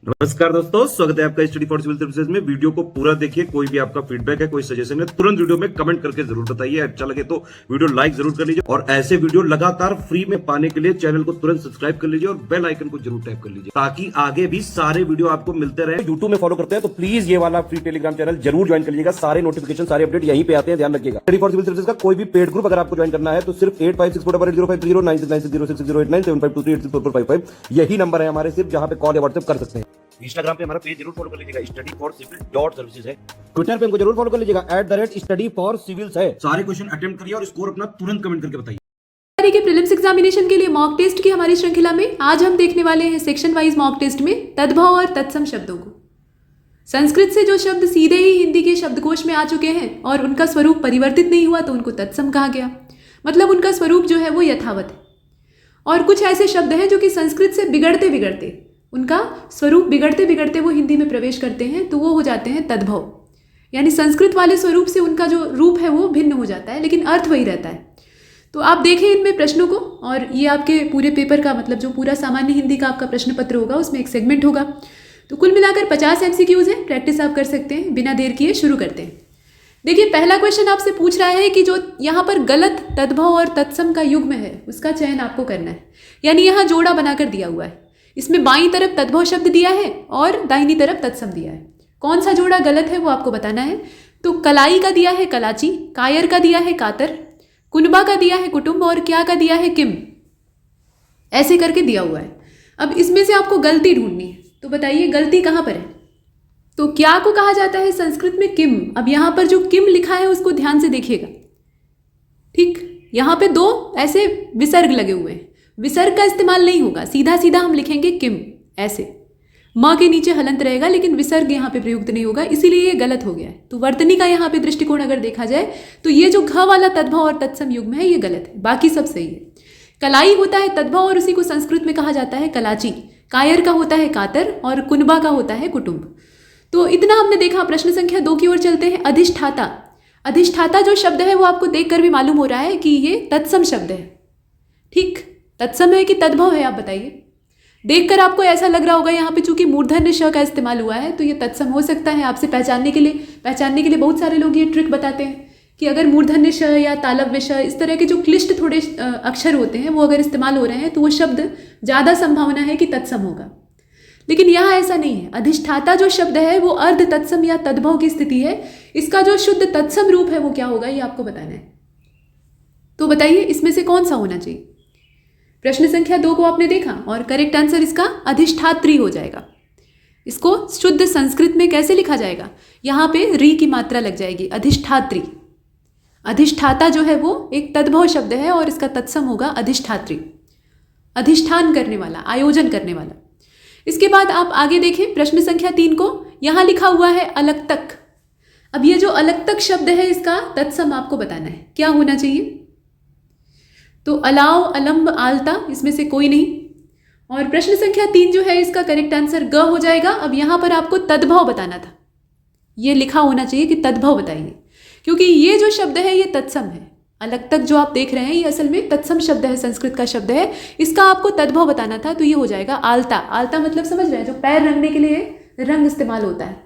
नमस्कार दोस्तों, स्वागत है आपका स्टडी फॉर सिविल सर्विसेज में। वीडियो को पूरा देखिए। कोई भी आपका फीडबैक है, कोई सजेशन है, तुरंत वीडियो में कमेंट करके जरूर बताइए। अच्छा लगे तो वीडियो लाइक जरूर कर लीजिए और ऐसे वीडियो लगातार फ्री में पाने के लिए चैनल को तुरंत सब्सक्राइब कर लीजिए और बेल आइकन को जरूर टैप कर लीजिए ताकि आगे भी सारे वीडियो आपको मिलते रहे। यूट्यूब में फॉलो करते हैं तो प्लीज ये वाला फ्री टेलीग्राम चैनल जरूर ज्वाइन कर लीजिएगा। सारे नोटिफिकेशन, सारे अपडेट यहीं पे आते हैं, ध्यान रखिएगा। स्टडी फॉर सिविल सर्विसेज का कोई भी पेड ग्रुप अगर आपको ज्वाइन करना है तो सिर्फ 856480560606097523860445 यही नंबर है हमारे, सिर्फ जहां पे कॉल या व्हाट्सएप कर सकते हैं। इंस्टाग्राम पे हमारा पेज जरूर फॉलो कर लीजिएगा, स्टडी फॉर सिविल .सर्विसेज है। ट्विटर पे हमको जरूर फॉलो कर लीजिएगा, @study for civils है। सारे क्वेश्चन अटेम्प्ट करिए और स्कोर अपना तुरंत कमेंट करके बताइए। के प्रीलिम्स एग्जामिनेशन के लिए मॉक टेस्ट की हमारी श्रृंखला में आज हम देखने वाले हैं सेक्शन वाइज मॉक टेस्ट में तद्भव और तत्सम शब्दों को। संस्कृत से जो शब्द सीधे ही हिंदी के शब्दकोश में आ चुके हैं और उनका स्वरूप परिवर्तित नहीं हुआ तो उनको तत्सम कहा गया, मतलब उनका स्वरूप जो है वो यथावत है। और कुछ ऐसे शब्द हैं जो कि संस्कृत से बिगड़ते बिगड़ते, उनका स्वरूप बिगड़ते बिगड़ते वो हिंदी में प्रवेश करते हैं तो वो हो जाते हैं तद्भव, यानी संस्कृत वाले स्वरूप से उनका जो रूप है वो भिन्न हो जाता है लेकिन अर्थ वही रहता है। तो आप देखें इनमें प्रश्नों को, और ये आपके पूरे पेपर का मतलब जो पूरा सामान्य हिंदी का आपका प्रश्न पत्र होगा उसमें एक सेगमेंट होगा। तो कुल मिलाकर 50 MCQs हैं, प्रैक्टिस आप कर सकते हैं। बिना देर किए शुरू करते हैं। देखिए, पहला क्वेश्चन आपसे पूछ रहा है कि जो यहाँ पर गलत तद्भव और तत्सम का युग्म है उसका चयन आपको करना है, यानी यहाँ जोड़ा बनाकर दिया हुआ है। इसमें बाईं तरफ तद्भव शब्द दिया है और दाहिनी तरफ तत्सम दिया है। कौन सा जोड़ा गलत है वो आपको बताना है। तो कलाई का दिया है कलाची, कायर का दिया है कातर, कुनबा का दिया है कुटुंब और क्या का दिया है किम, ऐसे करके दिया हुआ है। अब इसमें से आपको गलती ढूंढनी है, तो बताइए गलती कहाँ पर है। तो क्या को कहा जाता है संस्कृत में किम। अब यहाँ पर जो किम लिखा है उसको ध्यान से देखिएगा, ठीक। यहाँ पे दो ऐसे विसर्ग लगे हुए हैं, विसर्ग का इस्तेमाल नहीं होगा, सीधा सीधा हम लिखेंगे किम ऐसे। म के नीचे हलंत रहेगा लेकिन विसर्ग यहाँ पे प्रयुक्त नहीं होगा, इसीलिए ये गलत हो गया है। तो वर्तनी का यहाँ पे दृष्टिकोण अगर देखा जाए तो ये जो घ वाला तद्भव और तत्सम युग्म है ये गलत है, बाकी सब सही है। कलाई होता है तद्भव और उसी को संस्कृत में कहा जाता है कलाची, कायर का होता है कातर और कुनबा का होता है कुटुंब। तो इतना हमने देखा। प्रश्न संख्या 2 की ओर चलते हैं। अधिष्ठाता। अधिष्ठाता जो शब्द है वो आपको देखकर भी मालूम हो रहा है कि ये तत्सम शब्द है, ठीक। तत्सम है कि तद्भव है, आप बताइए। देखकर आपको ऐसा लग रहा होगा यहाँ पे चूंकि मूर्धन्य श का इस्तेमाल हुआ है तो ये तत्सम हो सकता है। आपसे पहचानने के लिए बहुत सारे लोग ये ट्रिक बताते हैं कि अगर मूर्धन्य श या तालव्य श, इस तरह के जो क्लिष्ट थोड़े अक्षर होते हैं वो अगर इस्तेमाल हो रहे हैं तो वो शब्द ज़्यादा संभावना है कि तत्सम होगा, लेकिन यहाँ ऐसा नहीं है। अधिष्ठाता जो शब्द है वो अर्ध तत्सम या तद्भव की स्थिति है। इसका जो शुद्ध तत्सम रूप है वो क्या होगा ये आपको बताना है। तो बताइए इसमें से कौन सा होना चाहिए। प्रश्न संख्या 2 को आपने देखा और करेक्ट आंसर इसका अधिष्ठात्री हो जाएगा। इसको शुद्ध संस्कृत में कैसे लिखा जाएगा, यहाँ पे री की मात्रा लग जाएगी, अधिष्ठात्री। अधिष्ठाता जो है वो एक तद्भव शब्द है और इसका तत्सम होगा अधिष्ठात्री, अधिष्ठान करने वाला, आयोजन करने वाला। इसके बाद आप आगे देखें प्रश्न संख्या 3 को, यहाँ लिखा हुआ है अलग तक। अब ये जो अलग तक शब्द है इसका तत्सम आपको बताना है, क्या होना चाहिए। तो अलाव, अलम्ब, आलता, इसमें से कोई नहीं। और प्रश्न संख्या 3 जो है इसका करेक्ट आंसर ग हो जाएगा। अब यहाँ पर आपको तद्भव बताना था, ये लिखा होना चाहिए कि तद्भव बताइए, क्योंकि ये जो शब्द है ये तत्सम है। अलग तक जो आप देख रहे हैं ये असल में तत्सम शब्द है, संस्कृत का शब्द है, इसका आपको तद्भव बताना था तो ये हो जाएगा आलता। आलता मतलब समझ रहे हैं, जो पैर रंगने के लिए रंग इस्तेमाल होता है,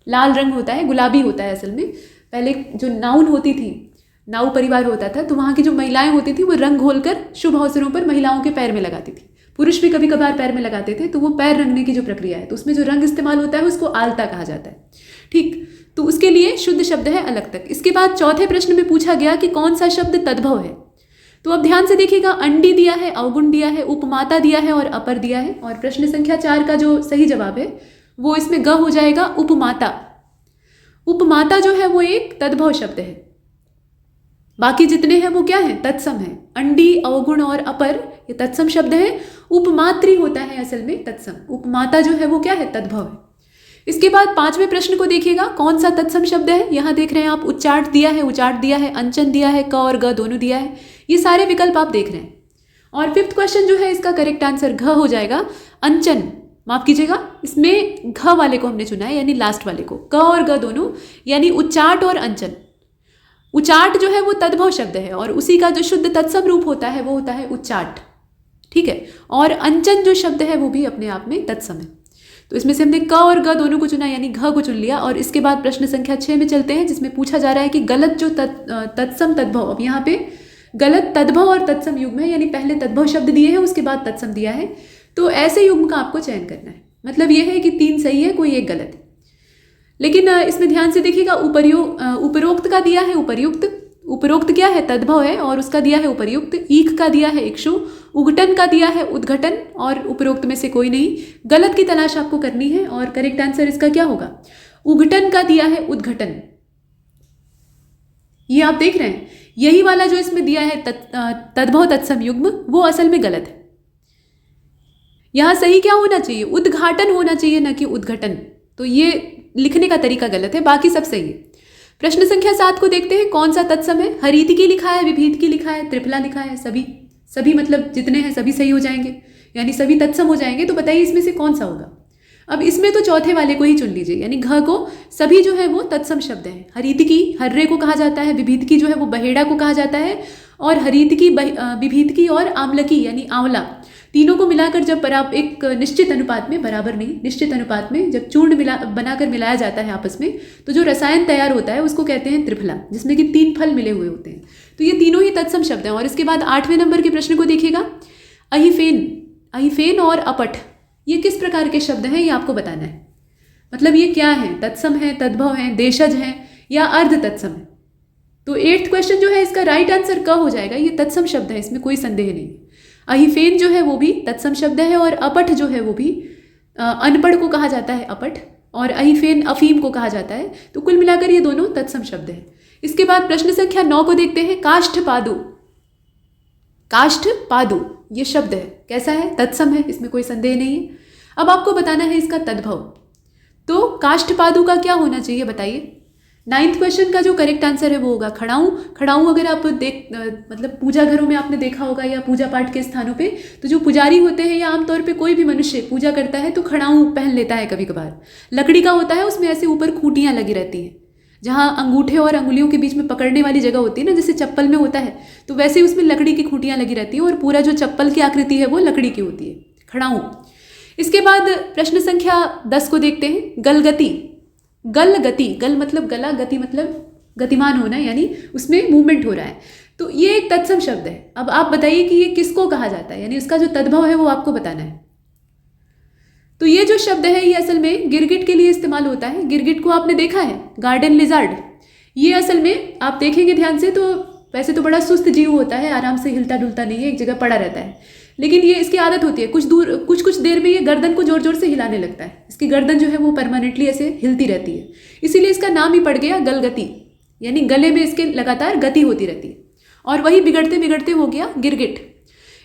लाल रंग होता है, गुलाबी होता है। असल में पहले जो नाउन होती थी, नाउ परिवार होता था तो वहाँ की जो महिलाएं होती थी वो रंग घोलकर शुभ अवसरों पर महिलाओं के पैर में लगाती थी। पुरुष भी कभी कभार पैर में लगाते थे। तो वो पैर रंगने की जो प्रक्रिया है तो उसमें जो रंग इस्तेमाल होता है उसको आलता कहा जाता है, ठीक। तो उसके लिए शुद्ध शब्द है अलग तक। इसके बाद चौथे प्रश्न में पूछा गया कि कौन सा शब्द तद्भव है। तो अब ध्यान से देखिएगा, अंडी दिया है, अवगुण दिया है, उपमाता दिया है और अपर दिया है। और प्रश्न संख्या 4 का जो सही जवाब है वो इसमें ग हो जाएगा, उपमाता। उपमाता जो है वो एक तद्भव शब्द है, बाकी जितने हैं वो क्या है, तत्सम है। अंडी, अवगुण और अपर ये तत्सम शब्द है। उपमात्री होता है असल में तत्सम, उपमाता जो है वो क्या है, तद्भव है। इसके बाद 5वें प्रश्न को देखिएगा, कौन सा तत्सम शब्द है। यहाँ देख रहे हैं आप, उच्चाट दिया है, उचाट दिया है, अंचन दिया है, क और ग दोनों दिया है। ये सारे विकल्प आप देख रहे हैं। और 5th क्वेश्चन जो है इसका करेक्ट आंसर घ हो जाएगा, अंचन। माफ कीजिएगा, इसमें घ वाले को हमने चुना है, यानी लास्ट वाले को, क और ग दोनों, यानी उच्चाट और अंचन। उचाट जो है वो तद्भव शब्द है और उसी का जो शुद्ध तत्सम रूप होता है वो होता है उच्चाट, ठीक है। और अंचन जो शब्द है वो भी अपने आप में तत्सम है। तो इसमें से हमने क और ग दोनों को चुना, यानी घ को चुन लिया। और इसके बाद प्रश्न संख्या 6 में चलते हैं, जिसमें पूछा जा रहा है कि गलत जो तत्सम तद्भव, अब यहाँ पे गलत तद्भव और तत्सम युग्म है, यानी पहले तद्भव शब्द दिए हैं उसके बाद तत्सम दिया है, तो ऐसे युग्म का आपको चयन करना है। मतलब यह है कि 3 सही है, कोई एक गलत है। लेकिन इसमें ध्यान से देखिएगा, उपरोक्त का दिया है उपर्युक्त, उपरोक्त क्या है तद्भव है और उसका दिया है उपर्युक्त, ईख का दिया है इक्षु, उगटन का दिया है उद्घटन, और उपरोक्त में से कोई नहीं। गलत की तलाश आपको करनी है और करेक्ट आंसर इसका क्या होगा, उगटन का दिया है उद्घटन। ये आप देख रहे हैं, यही वाला जो इसमें दिया है तद्भव तत्सम युग्म, वो असल में गलत है। यहां सही क्या होना चाहिए, उद्घाटन होना चाहिए, ना कि उद्घटन। तो ये लिखने का तरीका गलत है, बाकी सब सही है। प्रश्न संख्या 7 को देखते हैं, कौन सा तत्सम है। हरीतिकी लिखा है, विभीतिकी लिखा है, त्रिफला लिखा है, सभी मतलब जितने हैं सभी सही हो जाएंगे, यानी सभी तत्सम हो जाएंगे। तो बताइए इसमें से कौन सा होगा। अब इसमें तो चौथे वाले को ही चुन लीजिए, यानी घ को सभी जो है वो तत्सम शब्द हैं। हरीतिकी हर्रे को कहा जाता है, विभीतिकी जो है वो बहेड़ा को कहा जाता है, और हरीतिकी विभीतिकी और आमलकी यानी आंवला, तीनों को मिलाकर जब एक निश्चित अनुपात में, बराबर नहीं निश्चित अनुपात में जब चूर्ण बनाकर मिलाया जाता है आपस में, तो जो रसायन तैयार होता है उसको कहते हैं त्रिफला, जिसमें कि 3 फल मिले हुए होते हैं। तो ये तीनों ही तत्सम शब्द हैं। और इसके बाद 8वें नंबर के प्रश्न को देखिएगा, अहिफेन और अपठ, ये किस प्रकार के शब्द हैं, ये आपको बताना है। मतलब ये क्या है, तत्सम है, तद्भव है, देशज है, या अर्ध तत्सम है। तो 8th क्वेश्चन जो है इसका राइट आंसर क हो जाएगा। ये तत्सम शब्द है, इसमें कोई संदेह नहीं। अहिफेन जो है वो भी तत्सम शब्द है, और अपठ जो है वो भी अनपढ़ को कहा जाता है अपठ, और अहिफेन अफीम को कहा जाता है। तो कुल मिलाकर ये दोनों तत्सम शब्द हैं। इसके बाद प्रश्न संख्या 9 को देखते हैं, काष्ठपादु। काष्ठपादु ये शब्द है, कैसा है, तत्सम है, इसमें कोई संदेह नहीं है। अब आपको बताना है इसका तद्भव। तो काष्ठपादु का क्या होना चाहिए बताइए। 9th क्वेश्चन का जो करेक्ट आंसर है वो होगा खड़ाऊं। खड़ाऊं अगर आप मतलब पूजा घरों में आपने देखा होगा, या पूजा पाठ के स्थानों पे, तो जो पुजारी होते हैं या आमतौर पे कोई भी मनुष्य पूजा करता है तो खड़ाऊं पहन लेता है कभी कभार। लकड़ी का होता है, उसमें ऐसे ऊपर खूंटियाँ लगी रहती हैं, जहाँ अंगूठे और अंगुलियों के बीच में पकड़ने वाली जगह होती है ना, जैसे चप्पल में होता है, तो वैसे ही उसमें लकड़ी की खूंटियाँ लगी रहती हैं, और पूरा जो चप्पल की आकृति है वो लकड़ी की होती है, खड़ाऊं। इसके बाद प्रश्न संख्या 10 को देखते हैं, गलगति। गलगति, गल मतलब गला, गति मतलब गतिमान होना, यानी उसमें मूवमेंट हो रहा है। तो ये एक तत्सम शब्द है। अब आप बताइए कि ये किसको कहा जाता है, यानी उसका जो तद्भव है वो आपको बताना है। तो ये जो शब्द है ये असल में गिरगिट के लिए इस्तेमाल होता है। गिरगिट को आपने देखा है, गार्डन लिजार्ड। ये असल में आप देखेंगे ध्यान से तो वैसे तो बड़ा सुस्त जीव होता है, आराम से हिलता डुलता नहीं है, एक जगह पड़ा रहता है। लेकिन ये इसकी आदत होती है, कुछ देर में ये गर्दन को जोर जोर से हिलाने लगता है। इसकी गर्दन जो है वो परमानेंटली ऐसे हिलती रहती है, इसीलिए इसका नाम ही पड़ गया गलगति, यानी गले में इसके लगातार गति होती रहती है। और वही बिगड़ते बिगड़ते हो गया गिरगिट।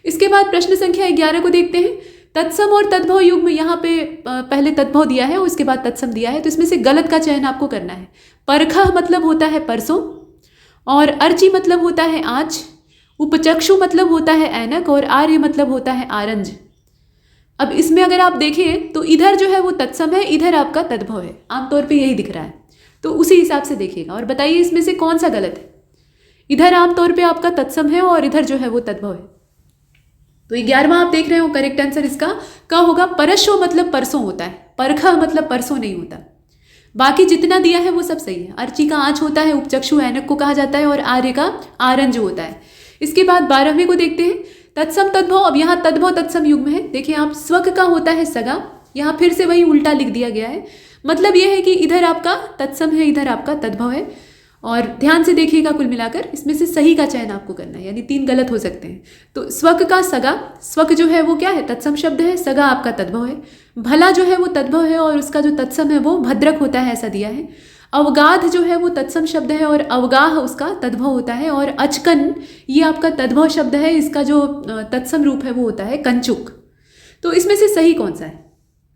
इसके बाद प्रश्न संख्या 11 को देखते हैं, तत्सम और तद्भव युग्म। यहाँ पे पहले तद्भव दिया है, उसके बाद तत्सम दिया है, तो इसमें से गलत का चयन आपको करना है। परखह मतलब होता है परसों, और अर्ची मतलब होता है आँच, उपचक्षु मतलब होता है ऐनक, और आर्य मतलब होता है आरंज। अब इसमें अगर आप देखें तो इधर जो है वो तत्सम है, इधर आपका तद्भव है, आमतौर पे यही दिख रहा है। तो उसी हिसाब से देखिएगा और बताइए इसमें से कौन सा गलत है। इधर आमतौर पे आपका तत्सम है और इधर जो है वो तद्भव है। तो 11वां आप देख रहे हो, करेक्ट आंसर इसका क्या होगा, परशो मतलब परसों होता है, परखा मतलब परसों नहीं होता। बाकी जितना दिया है वो सब सही है। अर्ची का आँच होता है, उपचक्षु ऐनक को कहा जाता है, और आर्य का आरंज होता है। इसके बाद 12वें को देखते हैं, तत्सम तद्भव। अब यहाँ तद्भव तत्सम युग्म है, देखिए आप, स्वक का होता है सगा, यहाँ फिर से वही उल्टा लिख दिया गया है। मतलब यह है कि इधर आपका तत्सम है, इधर आपका तद्भव है। और ध्यान से देखिएगा, कुल मिलाकर इसमें से सही का चयन आपको करना है, यानी 3 गलत हो सकते हैं। तो स्वक का सगा, स्वक जो है वो क्या है, तत्सम शब्द है, सगा आपका तद्भव है। भला जो है वो तद्भव है, और उसका जो तत्सम है वो भद्रक होता है, ऐसा दिया है। अवगाध जो है वो तत्सम शब्द है, और अवगाह उसका तद्भव होता है। और अचकन ये आपका तद्भव शब्द है, इसका जो तत्सम रूप है वो होता है कंचुक। तो इसमें से सही कौन सा है।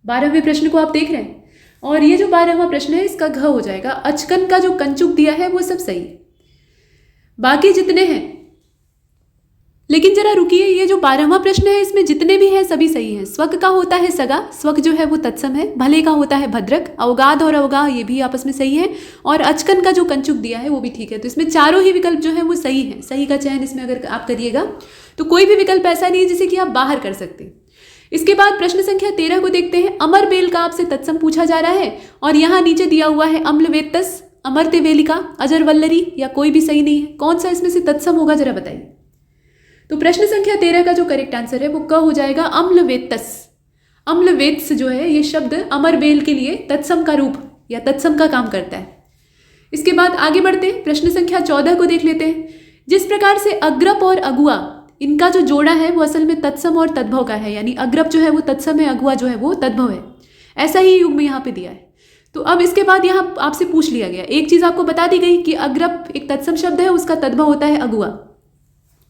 12वें प्रश्न को आप देख रहे हैं, और ये जो 12वां प्रश्न है इसका घ हो जाएगा। अचकन का जो कंचुक दिया है वो सब सही है, बाकी जितने हैं। लेकिन जरा रुकिए, ये जो 12वां प्रश्न है इसमें जितने भी हैं सभी सही हैं। स्वक का होता है सगा, स्वक जो है वो तत्सम है। भले का होता है भद्रक, अवगाध और अवगाह ये भी आपस में सही है, और अचकन का जो कंचुक दिया है वो भी ठीक है। तो इसमें चारों ही विकल्प जो है वो सही है। सही का चयन इसमें अगर आप करिएगा तो कोई भी विकल्प ऐसा नहीं है जिसे कि आप बाहर कर सकते। इसके बाद प्रश्न संख्या 13 को देखते हैं। अमर बेल का आपसे तत्सम पूछा जा रहा है और यहाँ नीचे दिया हुआ है अम्लवेत्तस, अमर्त्य वेलिका, अजरवल्लरी या कोई भी सही नहीं है। कौन सा इसमें से तत्सम होगा जरा बताइए। तो प्रश्न संख्या 13 का जो करेक्ट आंसर है वो क हो जाएगा अम्लवेत्तस। अम्लवेत्स जो है ये शब्द अमर बेल के लिए तत्सम का रूप या तत्सम का काम करता है। इसके बाद आगे बढ़ते हैं, प्रश्न संख्या 14 को देख लेते हैं। जिस प्रकार से अग्रप और अगुआ इनका जो जोड़ा है वो असल में तत्सम और तद्भव का है, यानी अग्रप जो है वो तत्सम है, अगुआ जो है वो तद्भव है, ऐसा ही युग में यहाँ पे दिया है। तो अब इसके बाद यहाँ आपसे पूछ लिया गया, एक चीज़ आपको बता दी गई कि अग्रप एक तत्सम शब्द है, उसका तद्भव होता है अगुआ।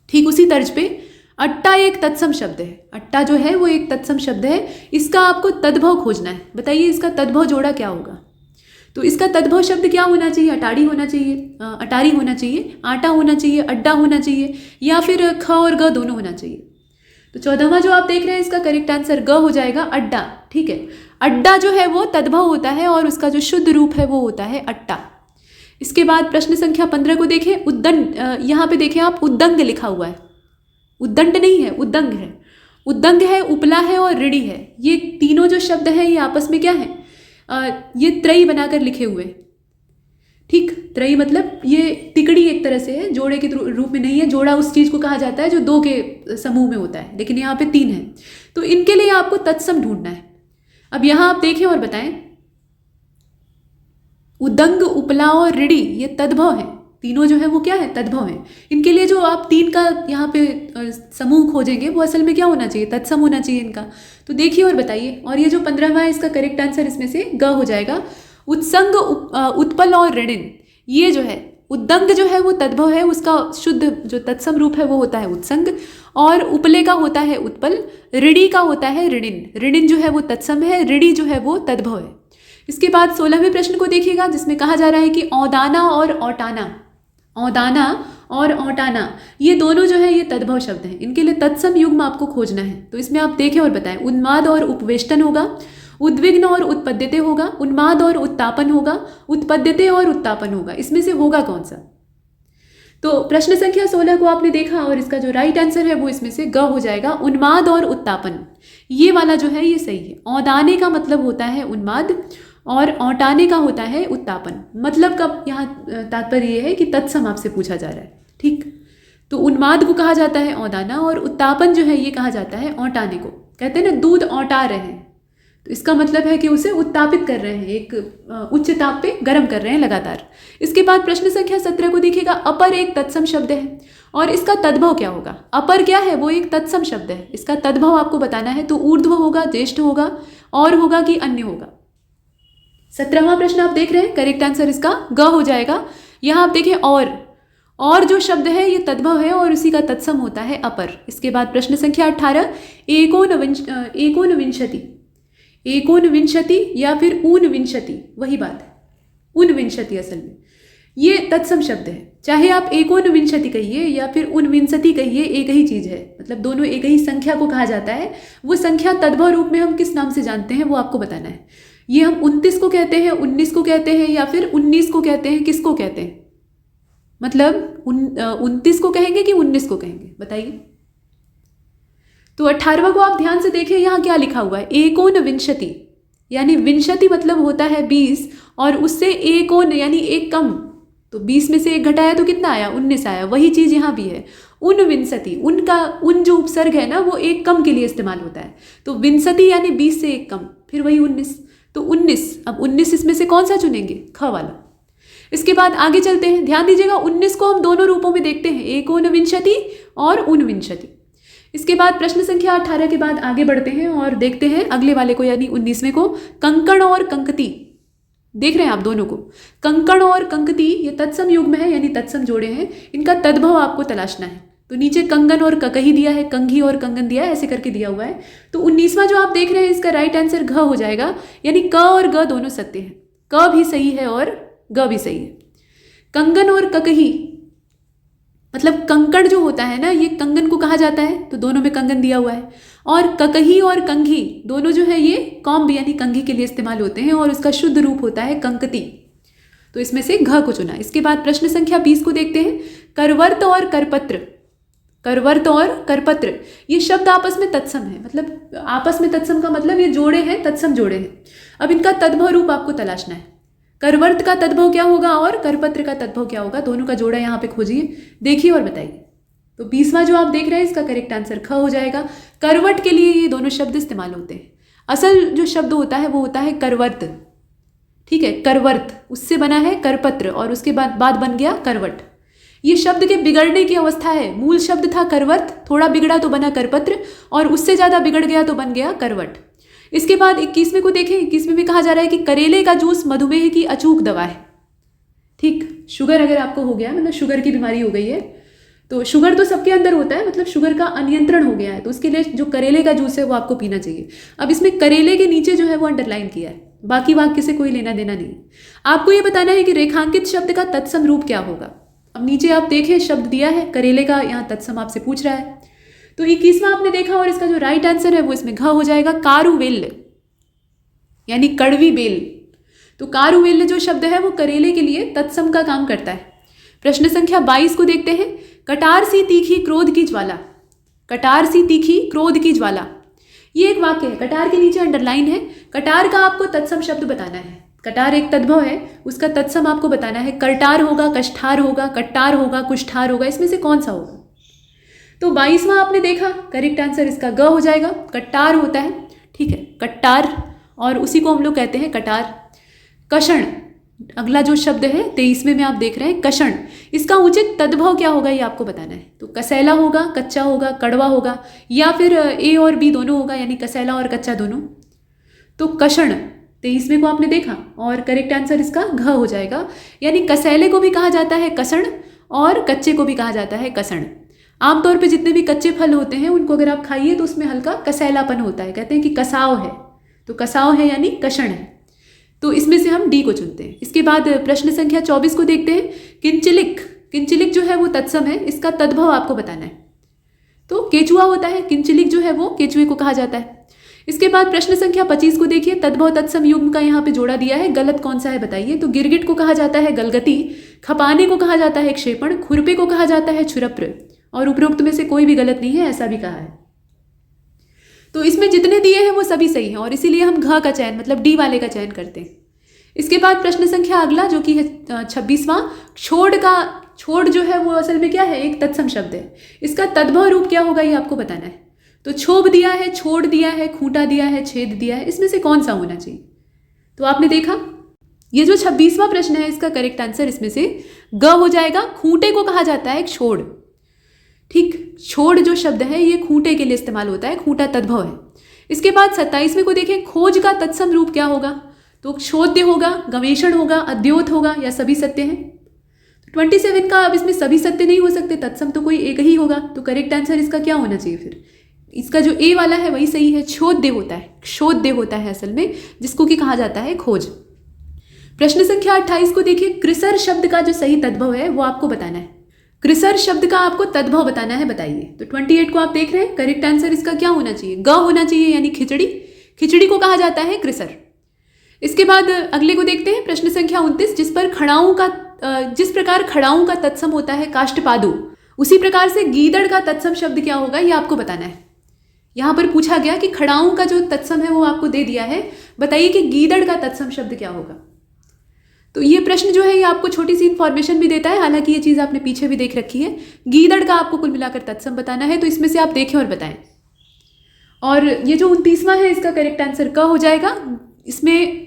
ठीक उसी तर्ज पे अट्टा एक तत्सम शब्द है, अट्टा जो है वो एक तत्सम शब्द है, इसका आपको तद्भव खोजना है। बताइए इसका तद्भव जोड़ा क्या होगा। तो इसका तद्भव शब्द क्या होना चाहिए, अटारी होना चाहिए, अटारी होना चाहिए, आटा होना चाहिए, अड्डा होना चाहिए, या फिर ख और ग दोनों होना चाहिए। तो 14वां जो आप देख रहे हैं इसका करेक्ट आंसर ग हो जाएगा, अड्डा। ठीक है, अड्डा जो है वो तद्भव होता है और उसका जो शुद्ध रूप है वो होता है अट्टा। इसके बाद प्रश्न संख्या 15 को देखें। उद्दंड, यहाँ पे देखें आप उद्दंग लिखा हुआ है, उद्दंड नहीं है, उद्दंग है। उद्दंग है, उपला है और ऋणी है। ये तीनों जो शब्द हैं ये आपस में क्या है, ये त्रयी बनाकर लिखे हुए। ठीक, त्रयी मतलब ये तिकड़ी एक तरह से है, जोड़े के रूप में नहीं है। जोड़ा उस चीज़ को कहा जाता है जो दो के समूह में होता है, लेकिन यहाँ पे तीन है। तो इनके लिए आपको तत्सम ढूंढना है। अब यहाँ आप देखें और बताएं, उद्दंग, उपला और ऋणी ये तद्भव है, तीनों जो है वो क्या है, तद्भव है। इनके लिए जो आप तीन का यहाँ पे समूह खोजेंगे वो असल में क्या होना चाहिए, तत्सम होना चाहिए इनका। तो देखिए और बताइए। और ये जो 15वां है इसका करेक्ट आंसर इसमें से ग हो जाएगा, उत्संग, उत्पल और ऋणिन। ये जो है उद्दंग जो है वो तद्भव है, उसका शुद्ध जो तत्सम रूप है वो होता है उत्संग, और उपले का होता है उत्पल, ऋणी का होता है ऋणिन। ऋणिन जो है वो तत्सम है, ऋणी जो है वो तद्भव है। इसके बाद 16वें प्रश्न को देखिएगा, जिसमें कहा जा रहा है कि औदाना और औटाना, औदाना और औटाना ये दोनों जो है ये तद्भव शब्द हैं। इनके लिए तत्सम युग्म आपको खोजना है। तो इसमें आप देखें और बताएं। उन्माद और उपवेष्टन होगा, उद्विग्न और उत्पद्यते होगा, उन्माद और उत्तापन होगा, उत्पद्यते और उत्तापन होगा। इसमें से होगा कौन सा। तो प्रश्न संख्या 16 को आपने देखा और इसका जो राइट आंसर है वो इसमें से ग हो जाएगा, उन्माद और उत्तापन। ये वाला जो है ये सही है। औदाने का मतलब होता है उन्माद और औटाने का होता है उत्तापन। मतलब का यहाँ तात्पर्य ये है कि तत्सम आपसे पूछा जा रहा है। ठीक, तो उन्माद को कहा जाता है औदाना और उत्तापन जो है ये कहा जाता है औटाने को। कहते हैं ना दूध औटा रहे हैं, तो इसका मतलब है कि उसे उत्तापित कर रहे हैं, एक उच्च ताप पे गर्म कर रहे हैं लगातार। इसके बाद प्रश्न संख्या 17 को देखिएगा। अपर एक तत्सम शब्द है और इसका तद्भव क्या होगा। अपर क्या है, वो एक तत्सम शब्द है, इसका तद्भव आपको बताना है। तो ऊर्ध्व होगा, ज्येष्ठ होगा, और होगा कि अन्य होगा। 17वां प्रश्न आप देख रहे हैं, करेक्ट आंसर इसका ग हो जाएगा। यहाँ आप देखें और जो शब्द है ये तद्भव है और उसी का तत्सम होता है अपर। इसके बाद प्रश्न संख्या 18, एकोनविंशति, एकोनविंशति या फिर ऊनविंशति, वही बात है, ऊनविंशति असल में ये तत्सम शब्द है। चाहे आप एकोनविंशति कहिए या फिर ऊनविंशति कहिए, एक ही चीज़ है, मतलब दोनों एक ही संख्या को कहा जाता है। वो संख्या तद्भव रूप में हम किस नाम से जानते हैं वो आपको बताना है। ये हम 29 को कहते हैं, 19 को कहते हैं, या फिर 19 को कहते हैं, किसको कहते हैं, मतलब 29 को कहेंगे कि 19 को कहेंगे, बताइए। तो 18वां को आप ध्यान से देखें, यहाँ क्या लिखा हुआ है, एकोनविंशति, यानी विंशति मतलब होता है 20 और उससे एकोन यानी एक कम, तो 20 में से एक घटाया तो कितना आया, 19 आया। वही चीज़ यहाँ भी है, ऊनविंशति, उनका उन जो उपसर्ग है ना वो एक कम के लिए इस्तेमाल होता है। तो विंशति यानी 20 से एक कम, फिर वही 19, तो 19। अब 19 इसमें से कौन सा चुनेंगे, ख वाला। इसके बाद आगे चलते हैं, ध्यान दीजिएगा 19 को हम दोनों रूपों में देखते हैं, एकोनविंशति और ऊनविंशति। इसके बाद प्रश्न संख्या 18 के बाद आगे बढ़ते हैं और देखते हैं अगले वाले को, यानी 19वें को, कंकण और कंकती। देख रहे हैं आप दोनों को, कंकण और कंकती ये तत्सम युग्म है, यानी तत्सम जोड़े हैं। इनका तद्भव आपको तलाशना है। तो नीचे कंगन और ककही दिया है, कंघी और कंगन दिया है, ऐसे करके दिया हुआ है। तो 19वां जो आप देख रहे हैं इसका राइट आंसर घ हो जाएगा, यानी क और ग दोनों सत्य हैं, क भी सही है और ग भी सही है। कंगन और ककही मतलब कंकड़ जो होता है ना, ये कंगन को कहा जाता है, तो दोनों में कंगन दिया हुआ है। और ककही और कंघी दोनों जो है ये कॉम्ब यानी कंघी के लिए इस्तेमाल होते हैं और उसका शुद्ध रूप होता है कंकती। तो इसमें से घ को चुना। इसके बाद प्रश्न संख्या 20 को देखते हैं, करवर्त और करपत्र। करवर्त और करपत्र, ये शब्द आपस में तत्सम है। मतलब आपस में तत्सम का मतलब ये जोड़े हैं, तत्सम जोड़े हैं। अब इनका तद्भव रूप आपको तलाशना है। करवर्त का तद्भव क्या होगा और करपत्र का तद्भव क्या होगा, दोनों का जोड़ा यहाँ पे खोजिए, देखिए और बताइए। तो 20वां जो आप देख रहे हैं इसका करेक्ट आंसर ख हो जाएगा। करवट के लिए ये दोनों शब्द इस्तेमाल होते हैं। असल जो शब्द होता है वो होता है करवर्त, ठीक है, करवर्त, उससे बना है करपत्र और उसके बाद बन गया करवट। ये शब्द के बिगड़ने की अवस्था है। मूल शब्द था करवर्त, थोड़ा बिगड़ा तो बना करपत्र और उससे ज़्यादा बिगड़ गया तो बन गया करवट। इसके बाद 21वें को देखें। 21वें में कहा जा रहा है कि करेले का जूस मधुमेह की अचूक दवा है। ठीक, शुगर अगर आपको हो गया, मतलब शुगर की बीमारी हो गई है, तो शुगर तो सबके अंदर होता है, मतलब शुगर का अनियंत्रण हो गया है, तो उसके लिए जो करेले का जूस है वो आपको पीना चाहिए। अब इसमें करेले के नीचे जो है वो अंडरलाइन किया है, बाकी वाक्य से कोई लेना देना नहीं। आपको ये बताना है कि रेखांकित शब्द का तत्सम रूप क्या होगा। अब नीचे आप देखें शब्द दिया है करेले का, यहाँ तत्सम आपसे पूछ रहा है। तो 21वां आपने देखा और इसका जो राइट आंसर है वो इसमें घ हो जाएगा। कारुवेल्य यानी कड़वी बेल। तो कारुवेल्य जो शब्द है वो करेले के लिए तत्सम का काम करता है। प्रश्न संख्या 22 को देखते हैं। कटार सी तीखी क्रोध की ज्वाला, कटार सी तीखी क्रोध की ज्वाला, ये एक वाक्य है। कटार के नीचे अंडरलाइन है। कटार का आपको तत्सम शब्द बताना है। कटार एक तद्भव है, उसका तत्सम आपको बताना है। करटार होगा, कष्ठार होगा, कट्टार होगा, कुष्ठार होगा, इसमें से कौन सा होगा। तो 22वां आपने देखा, करेक्ट आंसर इसका ग हो जाएगा। कट्टार होता है, ठीक है, कट्टार, और उसी को हम लोग कहते हैं कटार। कषण, अगला जो शब्द है 23वें में आप देख रहे हैं कषण, इसका उचित तद्भव क्या होगा ये आपको बताना है। तो कसैला होगा, कच्चा होगा, कड़वा होगा, या फिर ए और बी दोनों होगा, यानी कसैला और कच्चा दोनों। तो कषण 23वें को आपने देखा और करेक्ट आंसर इसका घ हो जाएगा। यानी कसैले को भी कहा जाता है कसण और कच्चे को भी कहा जाता है कसण। आमतौर पे जितने भी कच्चे फल होते हैं उनको अगर आप खाइए तो उसमें हल्का कसैलापन होता है, कहते हैं कि कसाव है, तो कसाव है यानी कषण है। तो इसमें से हम डी को चुनते हैं। इसके बाद प्रश्न संख्या 24 को देखते हैं। किंचलिक, किंचलिक जो है वो तत्सम है, इसका तद्भव आपको बताना है। तो केचुआ होता है, किंचलिक जो है वो केचुए को कहा जाता है। इसके बाद प्रश्न संख्या 25 को देखिए। तद्भव तत्सम युग्म का यहाँ पे जोड़ा दिया है, गलत कौन सा है बताइए। तो गिरगिट को कहा जाता है गलगति, खपाने को कहा जाता है क्षेपण, खुरपे को कहा जाता है छुरप्र, और उपरोक्त में से कोई भी गलत नहीं है, ऐसा भी कहा है। तो इसमें जितने दिए हैं वो सभी सही हैं और इसीलिए हम घ का चयन, मतलब डी वाले का चयन करते हैं। इसके बाद प्रश्न संख्या अगला जो कि है 26वां। छोड़ का, छोड़ जो है वो असल में क्या है, एक तत्सम शब्द है। इसका तद्भव रूप क्या होगा ये आपको बताना है। तो छोब दिया है, छोड़ दिया है, खूंटा दिया है, छेद दिया है, इसमें से कौन सा होना चाहिए। तो आपने देखा ये जो 26वां प्रश्न है इसका करेक्ट आंसर इसमें से ग हो जाएगा। खूंटे को कहा जाता है छोड़, ठीक, छोड़ जो शब्द है ये खूंटे के लिए इस्तेमाल होता है, खूंटा तद्भव है। इसके बाद 27वें को देखें। खोज का तत्सम रूप क्या होगा। तो शोध्य होगा, गवेषण होगा, अद्योत होगा, या सभी सत्य हैं। 27 का अब इसमें सभी सत्य नहीं हो सकते, तत्सम तो कोई एक ही होगा। तो करेक्ट आंसर इसका क्या होना चाहिए फिर, इसका जो ए वाला है वही सही है। क्षोध्य होता है, क्षोध्य होता है असल में, जिसको कि कहा जाता है खोज। प्रश्न संख्या 28 को देखिए। कृसर शब्द का जो सही तद्भव है वो आपको बताना है। कृसर शब्द का आपको तद्भव बताना है, बताइए। तो 28 को आप देख रहे हैं, करेक्ट आंसर इसका क्या होना चाहिए, ग होना चाहिए, यानी खिचड़ी। खिचड़ी को कहा जाता है कृसर। इसके बाद अगले को देखते हैं। प्रश्न संख्या 29। जिस प्रकार खड़ाऊं का तत्सम होता है काष्ठपादु, उसी प्रकार से गीदड़ का तत्सम शब्द क्या होगा ये आपको बताना है। यहाँ पर पूछा गया कि खड़ाऊं का जो तत्सम है वो आपको दे दिया है, बताइए कि गीदड़ का तत्सम शब्द क्या होगा। तो ये प्रश्न जो है ये आपको छोटी सी इन्फॉर्मेशन भी देता है, हालांकि ये चीज़ आपने पीछे भी देख रखी है। गीदड़ का आपको कुल मिलाकर तत्सम बताना है, तो इसमें से आप देखें और बताएं। और ये जो 29वां है इसका करेक्ट आंसर क हो जाएगा। इसमें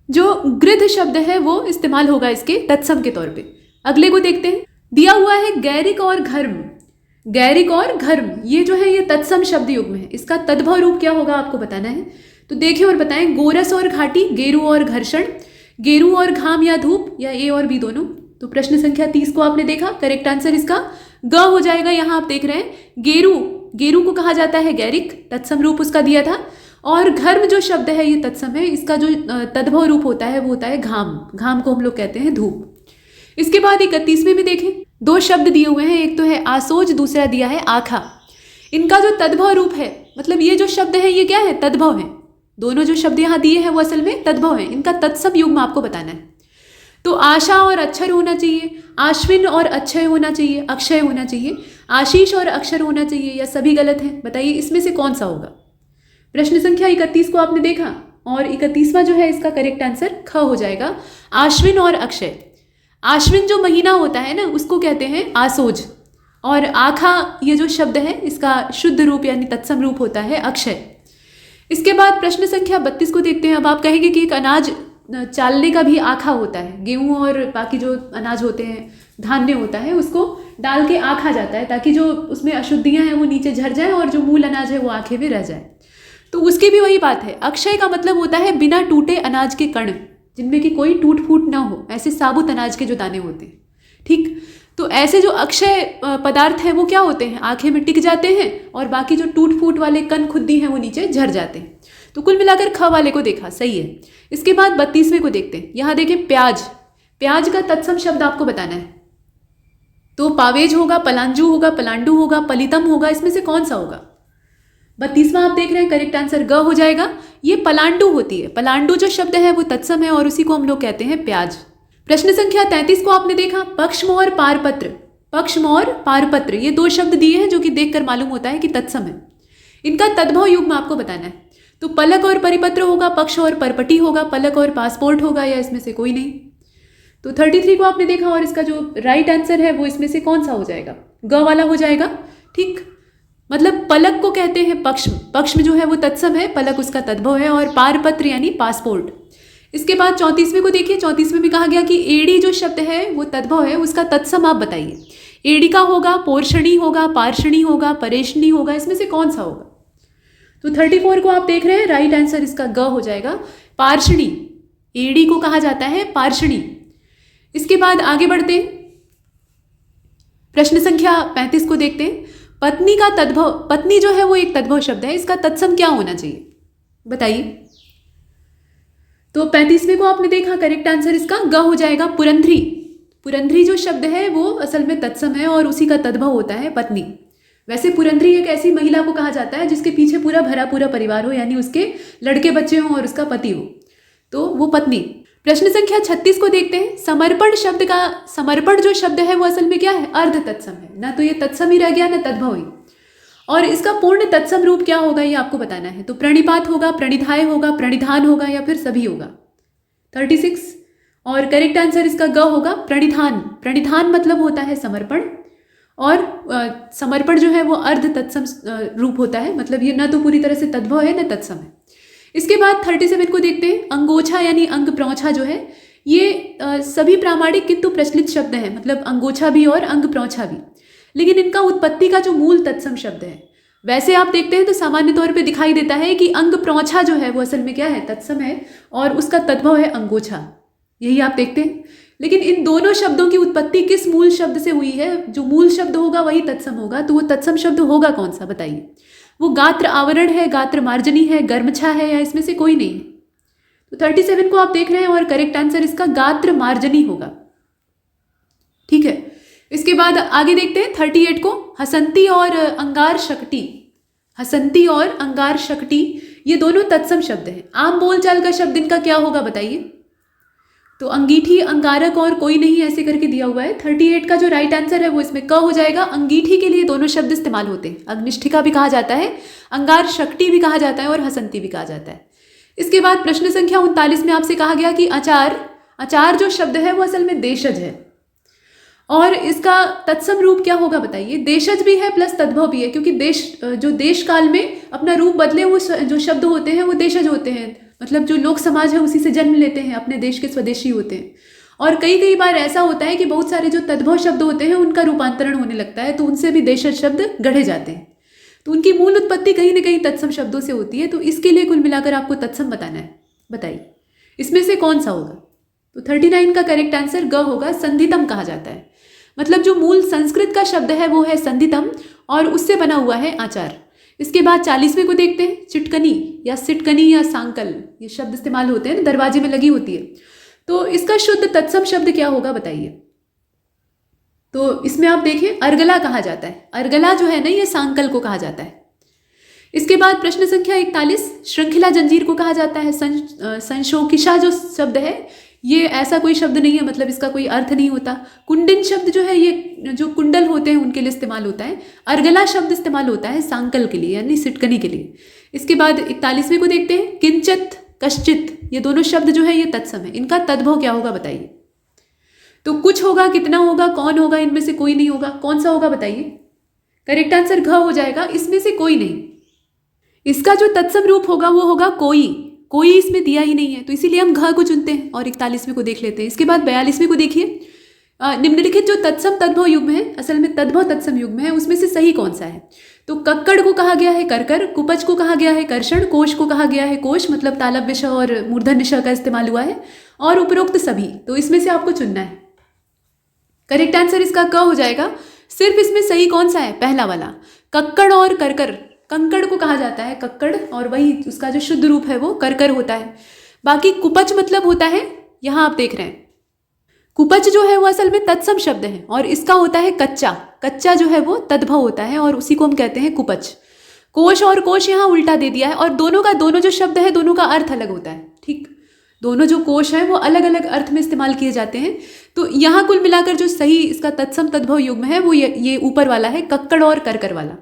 जो गृध शब्द है वो इस्तेमाल होगा इसके तत्सम के तौर पे। अगले को देखते हैं। दिया हुआ है गैरिक और घर्म, गैरिक और घर्म, ये जो है ये तत्सम शब्द युग्म है, इसका तद्भव रूप क्या होगा आपको बताना है। तो देखिए और बताएं। गोरस और घाटी, गेरू और घर्षण, गेरू और घाम या धूप, या ए और बी दोनों। तो प्रश्न संख्या 30 को आपने देखा, करेक्ट आंसर इसका ग हो जाएगा। यहाँ आप देख रहे हैं गेरू, गेरू को कहा जाता है गैरिक, तत्सम रूप उसका दिया था। और घर्म जो शब्द है ये तत्सम है, इसका जो तद्भव रूप होता है वो होता है घाम, घाम को हम लोग कहते हैं धूप। इसके बाद 31वें में देखें, दो शब्द दिए हुए हैं, एक तो है आसोज, दूसरा दिया है आखा। इनका जो तद्भव रूप है, मतलब ये जो शब्द है ये क्या है, तद्भव है। दोनों जो शब्द यहाँ दिए हैं वो असल में तद्भव है, इनका तत्सम युग्म आपको बताना है। तो आशा और अक्षर होना चाहिए, आश्विन और अक्षय होना चाहिए, अक्षय होना चाहिए, आशीष और अक्षर होना चाहिए, या सभी गलत हैं? बताइए इसमें से कौन सा होगा। प्रश्न संख्या 31 को आपने देखा और 31वां जो है इसका करेक्ट आंसर ख हो जाएगा, आश्विन और अक्षय। आश्विन जो महीना होता है ना उसको कहते हैं आसोज, और आखा ये जो शब्द है इसका शुद्ध रूप यानी तत्सम रूप होता है अक्षय। इसके बाद प्रश्न संख्या 32 को देखते हैं। अब आप कहेंगे कि एक अनाज चालने का भी आखा होता है, गेहूं और बाकी जो अनाज होते हैं, धान्य होता है, उसको डाल के आखा जाता है ताकि जो उसमें अशुद्धियां हैं वो नीचे झर जाए और जो मूल अनाज है वो आखे में रह जाए। तो उसकी भी वही बात है। अक्षय का मतलब होता है बिना टूटे अनाज के कण, जिनमें कि कोई टूट फूट ना हो, ऐसे साबुत अनाज के जो दाने होते हैं। ठीक, तो ऐसे जो अक्षय पदार्थ हैं वो क्या होते हैं, आंखें में टिक जाते हैं और बाकी जो टूट फूट वाले कण खुद्दी हैं वो नीचे झर जाते हैं। तो कुल मिलाकर ख वाले को देखा, सही है। इसके बाद 32वें को देखते हैं। यहाँ देखें प्याज, प्याज का तत्सम शब्द आपको बताना है। तो पावेज होगा, पलांजू होगा, पलांडू होगा, पलितम होगा, इसमें से कौन सा होगा। 32वां आप देख रहे हैं, करेक्ट आंसर ग हो जाएगा। ये पलांडू होती है, पलांडू जो शब्द है वो तत्सम है और उसी को हम लोग कहते हैं प्याज। प्रश्न संख्या 33 को आपने देखा, पक्षमोर पारपत्र, पक्षमोर पारपत्र, ये दो शब्द दिए हैं जो कि देखकर मालूम होता है कि तत्सम है। इनका तद्भव युग्म आपको बताना है। तो पलक और परिपत्र होगा, पक्ष और परपटी होगा, पलक और पासपोर्ट होगा, या इसमें से कोई नहीं। तो 33 को आपने देखा और इसका जो राइट आंसर है वो इसमें से कौन सा हो जाएगा, ग वाला हो जाएगा। ठीक, मतलब पलक को कहते हैं पक्ष, पक्ष में जो है वो तत्सम है, पलक उसका तद्भव है, और पारपत्र यानी पासपोर्ट। इसके बाद 34वें को देखिए, 34वें में कहा गया कि एड़ी जो शब्द है वो तद्भव है, उसका तत्सम आप बताइए। एड़ी का होगा, पोर्षणी होगा, पार्षणी होगा, परेशनी होगा, इसमें से कौन सा होगा। तो 34 को आप देख रहे हैं, राइट आंसर इसका ग हो जाएगा, पार्षणी। एड़ी को कहा जाता है पार्षणी। इसके बाद आगे बढ़ते हैं, प्रश्न संख्या 35 को देखते हैं। पत्नी का तद्भव, पत्नी जो है वो एक तद्भव शब्द है, इसका तत्सम क्या होना चाहिए बताइए। तो 35वें को आपने देखा, करेक्ट आंसर इसका ग हो जाएगा, पुरंध्री। पुरंध्री जो शब्द है वो असल में तत्सम है और उसी का तद्भव होता है पत्नी। वैसे पुरंध्री एक ऐसी महिला को कहा जाता है जिसके पीछे पूरा भरा पूरा परिवार हो, यानी उसके लड़के बच्चे हों और उसका पति हो, तो वो पत्नी। प्रश्न संख्या 36 को देखते हैं। समर्पण शब्द का, समर्पण जो शब्द है वो असल में क्या है, अर्ध तत्सम है ना, तो ये तत्सम ही रह गया ना तद्भव ही। और इसका पूर्ण तत्सम रूप क्या होगा ये आपको बताना है। तो प्रणिपात होगा, प्रणिधाय होगा, प्रणिधान होगा, या फिर सभी होगा। 36 और करेक्ट आंसर इसका ग होगा, प्रणिधान। प्रणिधान मतलब होता है समर्पण, और समर्पण जो है वो अर्ध तत्सम रूप होता है, मतलब ये ना तो पूरी तरह से तद्भव है ना तत्सम है। इसके बाद 37 को देखते हैं। अंगोछा यानी अंग प्रौछा जो है ये सभी प्रामाणिक किंतु प्रचलित शब्द हैं, मतलब अंगोछा भी और अंग प्रौछा भी, लेकिन इनका उत्पत्ति का जो मूल तत्सम शब्द है। वैसे आप देखते हैं तो सामान्य तौर पे दिखाई देता है कि अंग प्रौछा जो है वो असल में क्या है, तत्सम है, और उसका तद्भव है अंगोछा, यही आप देखते हैं। लेकिन इन दोनों शब्दों की उत्पत्ति किस मूल शब्द से हुई है, जो मूल शब्द होगा वही तत्सम होगा, तो वो तत्सम शब्द होगा कौन सा बताइए। वो गात्र आवरण है, गात्र मार्जनी है, गर्मछा है, या इसमें से कोई नहीं है। तो 37 को आप देख रहे हैं और करेक्ट आंसर इसका गात्र मार्जनी होगा। ठीक है, इसके बाद आगे देखते हैं 38 को। हसंती और अंगार शक्ति, हसंती और अंगार शक्ति ये दोनों तत्सम शब्द हैं। आम बोलचाल का शब्द इनका क्या होगा बताइए। तो अंगीठी, अंगारक और कोई नहीं ऐसे करके दिया हुआ है। 38 का जो राइट आंसर है वो इसमें क हो जाएगा। अंगीठी के लिए दोनों शब्द इस्तेमाल होते हैं, अग्निष्ठिका भी कहा जाता है, अंगार शक्ति भी कहा जाता है, और हसंती भी कहा जाता है। इसके बाद प्रश्न संख्या 39 में आपसे कहा गया कि अचार, अचार जो शब्द है वो असल में देशज है, और इसका तत्सम रूप क्या होगा बताइए। देशज भी है प्लस तद्भव भी है, क्योंकि देश, जो देश काल में अपना रूप बदले वो जो शब्द होते हैं वो देशज होते हैं, मतलब जो लोक समाज है उसी से जन्म लेते हैं, अपने देश के स्वदेशी होते हैं। और कई बार ऐसा होता है कि बहुत सारे जो तद्भव शब्द होते हैं उनका रूपांतरण होने लगता है, तो उनसे भी देशज शब्द गढ़े जाते हैं। तो उनकी मूल उत्पत्ति कहीं ना कहीं तत्सम शब्दों से होती है। तो इसके लिए कुल मिलाकर आपको तत्सम बताना है, बताइए इसमें से कौन सा होगा। तो 39 का करेक्ट आंसर ग होगा, संधितम कहा जाता है। मतलब जो मूल संस्कृत का शब्द है वो है संधितम, और उससे बना हुआ है आचार। इसके बाद 40वें को देखते हैं। चिटकनी या सिटकनी या सांकल ये शब्द इस्तेमाल होते हैं, दरवाजे में लगी होती है, तो इसका शुद्ध तत्सम शब्द क्या होगा बताइए। तो इसमें आप देखें अर्गला कहा जाता है। अर्गला जो है ना ये सांकल को कहा जाता है। इसके बाद प्रश्न संख्या 41, श्रृंखला जंजीर को कहा जाता है। संशोकिशा जो शब्द है ये ऐसा कोई शब्द नहीं है, मतलब इसका कोई अर्थ नहीं होता। कुंडिन शब्द जो है ये जो कुंडल होते हैं उनके लिए इस्तेमाल होता है। अर्गला शब्द इस्तेमाल होता है सांकल के लिए यानी सिटकनी के लिए। इसके बाद 41वें को देखते हैं, किंचित कश्चित, ये दोनों शब्द जो है ये तत्सम है। इनका तद्भव क्या होगा बताइए। तो कुछ होगा, कितना होगा, कौन होगा, इनमें से कोई नहीं होगा। कौन सा होगा बताइए। करेक्ट आंसर घ हो जाएगा, इसमें से कोई नहीं। इसका जो तत्सम रूप होगा वो होगा कोई। कोई इसमें दिया ही नहीं है, तो इसीलिए हम घ को चुनते हैं और 41वें को देख लेते हैं। इसके बाद 42वें को देखिए, निम्नलिखित जो तत्सम तद्भव युग्म है, असल में तद्भव तत्सम युग्म है, उसमें से सही कौन सा है। तो कक्कड़ को कहा गया है करकर, कुपच को कहा गया है कर्षण, कोश को कहा गया है कोश, मतलब तालब विषय और मूर्धन्य विषय का इस्तेमाल हुआ है, और उपरोक्त सभी। तो इसमें से आपको चुनना है। करेक्ट आंसर इसका क हो जाएगा। सिर्फ इसमें सही कौन सा है, पहला वाला। कक्कड़ और करकर, कंकड़ को कहा जाता है कक्कड़, और वही उसका जो शुद्ध रूप है वो करकर होता है। बाकी कुपच मतलब होता है, यहां आप देख रहे हैं कुपच जो है वो असल में तत्सम शब्द है, और इसका होता है कच्चा। कच्चा जो है वो तद्भव होता है और उसी को हम कहते हैं कुपच। कोश और कोश यहाँ उल्टा दे दिया है, और दोनों जो शब्द है दोनों का अर्थ अलग होता है। ठीक, दोनों जो कोश हैं वो अलग अलग अर्थ में इस्तेमाल किए जाते हैं। तो यहाँ कुल मिलाकर जो सही इसका तत्सम तद्भव युग्म है वो ये ऊपर वाला है, कक्कड़ और करकर वाला।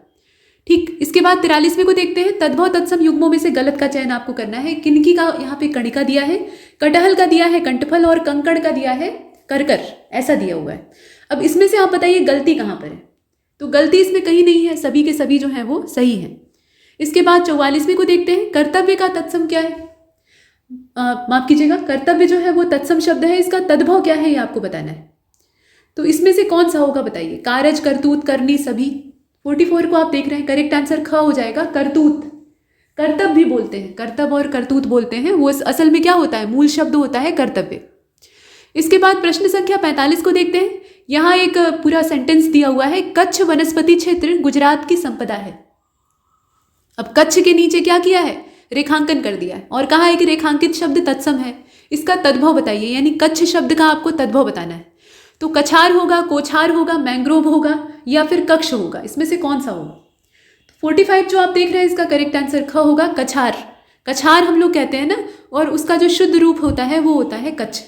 ठीक, इसके बाद 43वें को देखते हैं। तद्भव तत्सम युग्मों में से गलत का चयन आपको करना है। किनकी का यहाँ पे कणिका दिया है, कटहल का दिया है कंठफल, और कंकड़ का दिया है करकर, ऐसा दिया हुआ है। अब इसमें से आप बताइए गलती कहाँ पर है। तो गलती इसमें कहीं नहीं है, सभी के सभी जो है वो सही है। इसके बाद 44वें को देखते हैं। कर्तव्य का तत्सम क्या है, माफ कीजिएगा, कर्तव्य जो है वो तत्सम शब्द है, इसका तद्भव क्या है ये आपको बताना है। तो इसमें से कौन सा होगा बताइए। कारज, करतूत, करनी, सभी। 44 को आप देख रहे हैं, करेक्ट आंसर ख हो जाएगा। करतूत, कर्तव्य भी बोलते हैं, कर्तव्य और करतूत बोलते हैं, वो असल में क्या होता है, मूल शब्द होता है कर्तव्य। इसके बाद प्रश्न संख्या 45 को देखते हैं। यहाँ एक पूरा सेंटेंस दिया हुआ है, कच्छ वनस्पति क्षेत्र गुजरात की संपदा है। अब कच्छ के नीचे क्या किया है, रेखांकन कर दिया है, और कहा है कि रेखांकित शब्द तत्सम है। इसका तद्भव बताइए, यानी कच्छ शब्द का आपको तद्भव बताना है। तो कछार होगा, कोछार होगा, मैंग्रोव होगा, या फिर कक्ष होगा, इसमें से कौन सा होगा। तो 45 जो आप देख रहे हैं इसका करेक्ट आंसर ख होगा, कछार। कछार हम लोग कहते हैं ना, और उसका जो शुद्ध रूप होता है वो होता है कच्छ।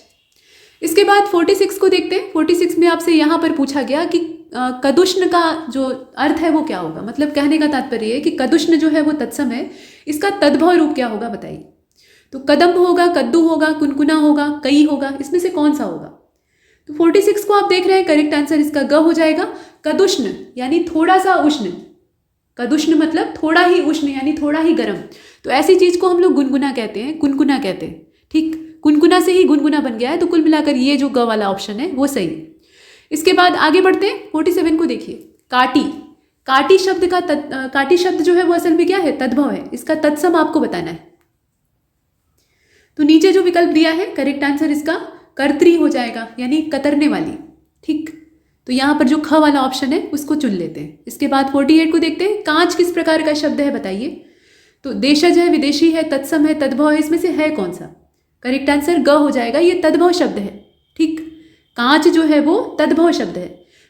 इसके बाद 46 को देखते हैं। 46 में आपसे यहाँ पर पूछा गया कि कदुष्ण का जो अर्थ है वो क्या होगा। मतलब कहने का तात्पर्य है कि कदुष्ण जो है वो तत्सम है, इसका तद्भव रूप क्या होगा बताइए। तो कदम्ब होगा, कद्दू होगा, कुनकुना होगा, कई होगा, इसमें से कौन सा होगा। तो 46 को आप देख रहे हैं, करेक्ट आंसर इसका ग हो जाएगा। कदुष्ण यानी थोड़ा सा उष्ण, कदुष्ण मतलब थोड़ा ही उष्ण यानी थोड़ा ही गर्म। तो ऐसी चीज को हम लोग गुनगुना कहते हैं, कुनकुना कहते हैं। ठीक, कुनकुना से ही गुनगुना बन गया है, तो कुल मिलाकर ये जो ग वाला ऑप्शन है वो सही। इसके बाद आगे बढ़ते हैं। 47 को देखिए। काटी, काटी शब्द का काटी शब्द जो है वो असल में क्या है, तद्भव है। इसका तत्सम आपको बताना है। तो नीचे जो विकल्प दिया है, करेक्ट आंसर इसका कर्त्री हो जाएगा, यानी कतरने वाली। ठीक, तो यहाँ पर जो ख वाला ऑप्शन है उसको चुन लेते हैं। इसके बाद 48 को देखते हैं। कांच किस प्रकार का शब्द है बताइए। तो देशज है, विदेशी है, तत्सम है, तद्भव है, इसमें से है कौन सा। करेक्ट आंसर ग हो जाएगा, ये तद्भव शब्द है। ठीक, कांच जो है वो तद्भव शब्द है।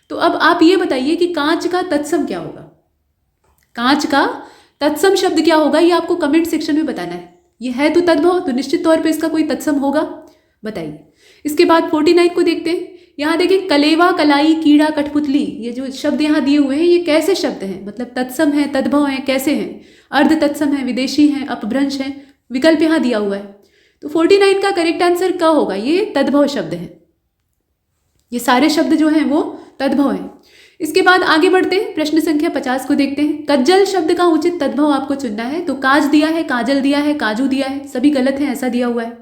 तो अब आप ये बताइए कि कांच का तत्सम क्या होगा। कांच का तत्सम शब्द क्या होगा, ये आपको कमेंट सेक्शन में बताना है। ये है तो तद्भव, तो निश्चित तौर पे इसका कोई तत्सम होगा, बताइए। इसके बाद 49 को देखते हैं। यहाँ देखिए, कलेवा, कलाई, कीड़ा, कठपुतली, ये जो शब्द यहाँ दिए हुए हैं ये कैसे शब्द हैं, मतलब तत्सम है, तद्भव है, कैसे हैं। अर्ध तत्सम है, विदेशी है, अपभ्रंश है, विकल्प यहाँ दिया हुआ है। तो 49 का करेक्ट आंसर क्या होगा, ये तद्भव शब्द है। ये सारे शब्द जो हैं वो तद्भव हैं। इसके बाद आगे बढ़ते हैं। प्रश्न संख्या 50 को देखते हैं। कज्जल शब्द का उचित तद्भव आपको चुनना है। तो काज दिया है, काजल दिया है, काजू दिया है, सभी गलत है, ऐसा दिया हुआ है।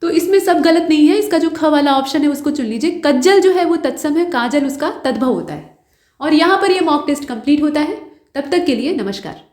तो इसमें सब गलत नहीं है, इसका जो ख वाला ऑप्शन है उसको चुन लीजिए। कज्जल जो है वो तत्सम है, काजल उसका तद्भव होता है। और यहाँ पर ये मॉक टेस्ट कंप्लीट होता है। तब तक के लिए नमस्कार।